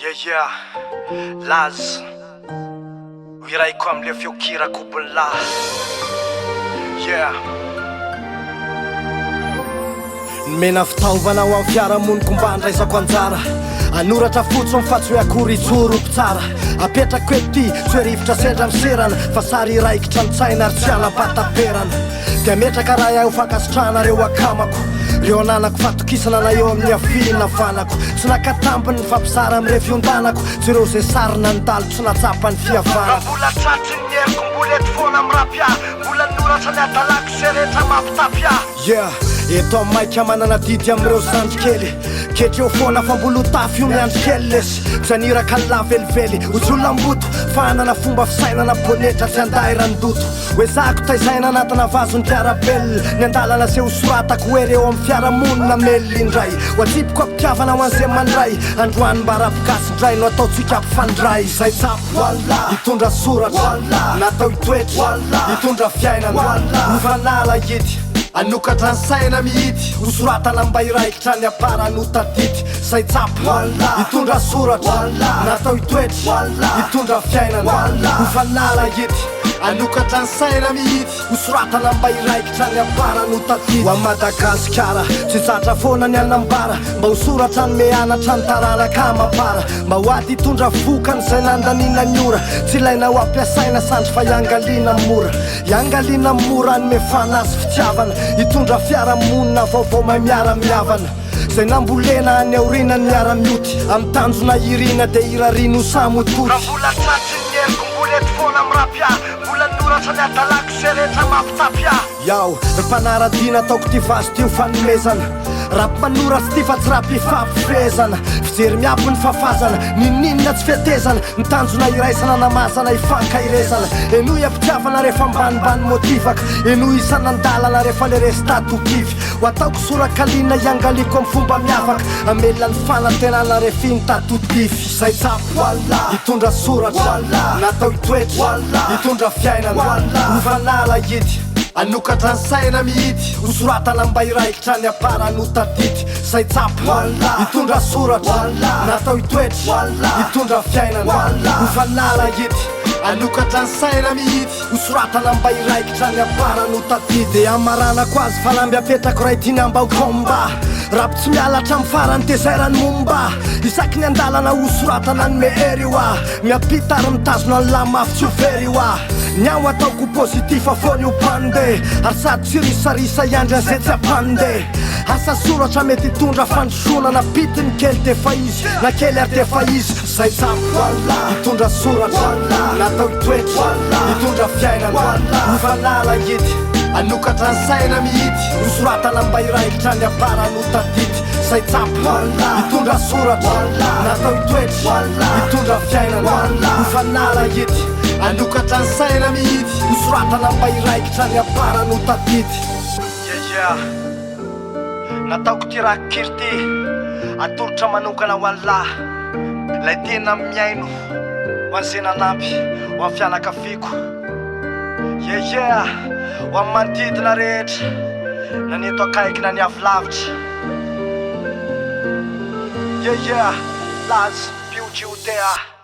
Yeah, Laz Iraiko amle fiokira kubunla. Yeah. Mena fitaovana ho amin'ny fiarahamoniko mba handraisako anjara. Anoratra fotsy mifatsy hoe akory tsoroko tsara. Apetrako eto ty tsy hoe rivotra sendra miserana, fa sary raikitra mitsaina ary tsy anam-pataperana. Dia metraka raha iaho fankasitrahana reo akamako, reo ananako fatokisana na eo amin'ny afinina vanako. Tsy nakatambiny ny fampisara amin'ny refion-danako, tsy ireo zay sarina nandalo tsy natsapany fihavanako. Mbola tratry ny heriko, mbola eto foana mirapia, mbola noratra ny adalako se rehetra mampitapia. Yeah, eto amin'ny maika manana didy amin'ireo zandrikely, ketreo foana fa mbola ho tafy io miandry kely lesy. Tsy haniraka ny lavelively ojolona mboto, fa hanana fomba fisainana bonetra tsy andahy randoto. Hoe zako taizaina anatina vazony piarabelona, ny andalana zay ho soratako hoe reo amin'ny fiarahamonina melona indray. Ho atsipiko ampitiavana ho an'izay mandray, androany mba raha-pikasindray no ataontsika ampifandray. Zay tsapo hitondra soratra, natao hitoetra hitondra fiainana, mifanala edy anokatra ny saina mihidy, ho soratana mba iraikitra ny apara no tadity. Zay tsapo hitondra soratra, natao hitoetra hitondra fiainana, mifanala edy anokatra ny saina mihidy, ho soratana mba iraikitra ny apara no tadity. Ho a Madagasikara tsy zatra foana ny anambara, mba ho soratra ny meanatra ny taranaka mapara, mba ho ady hitondra vokany zay nandanina ny ora. Tsy ilaina ho ampiasaina sandry fa iangaliana mora, iangaliana mora ny mefana azy fitiavana, hitondra fiarahamonina vaovao mahay miara-miavana. Zay nambolena any aoriana ny miara-mioty, amin'ny tanjona irina dia irarino samototy. Raha mbola tratry ny heriko, mbola eto foana mirapia, mbola noratra ny adalako se rehetra mampitapia. Yao, ry mpanaradina ataoko ty vazo ty ho fanomezana, rapy manoratsy ty fa tsy rapy ifampifezana. Fijery miapo ny fafazana, nininona tsy fiatezana, mitanjona iraisana namazana ifankairezana. Enoy ampitiavana rehefa mbanimbany motivaka, enoy isanandalana rehefa le restatokivy. Ho ataoko sorakalina iangaliko amin'ny fomba miavaka, amelona ny fanantenana refiny tatotify. Zay tsapo hitondra soratra, natao hitoetra hitondra fiainana, mifanala edy anokatra ny saina mihidy, ho soratana mba iraikitra ny apara no tadity. Zay tsapo hitondra soratra, natao hitoetra hitondra fiainana, mifanala edy anokatra ny saina mihidy, ho soratana mba iraikitra ny apara no tadity. Dia amaranako azy fa lamby apetrako ray tiany ambao komba, rapy tsy mialatra amin'ny farany tezairany momba. Isaky ny andalana ho soratana ny mehery io ah, miampita ary mitazona ny lamafy tsy ho very io ah. Ny ao ataoko pozitifa foany ho pande, ary sady tsy risarisa iandry an'izay tsy apande. Asa soratra mety hitondra fandrosona, na pitiny kely defa izy, na kely ary defa izy. Zay tsapo hitondra soratra, natao hitoetra hitondra fiainana, mifanala edy anokatra ny saina mihidy, ho soratana mba iraikitra ny apara no tadity. Zay tsapo hitondra soratra, natao hitoetra hitondra fiainana, mifanala edy anokatra ny saina mihidy, ho soratana mba iraikitra ny apara no tadity. Yeah, nataoko ty raha kiry ty atolotra manokana ho an'lahy, lay tena miaino ho an'izay nanampy ho amin'ny fianakaviko. Yeah, ho amin'ny manodidina rehetra, na ny eto akaiky na ny avy lavitra. Yeah, Laz Beauty Hotea.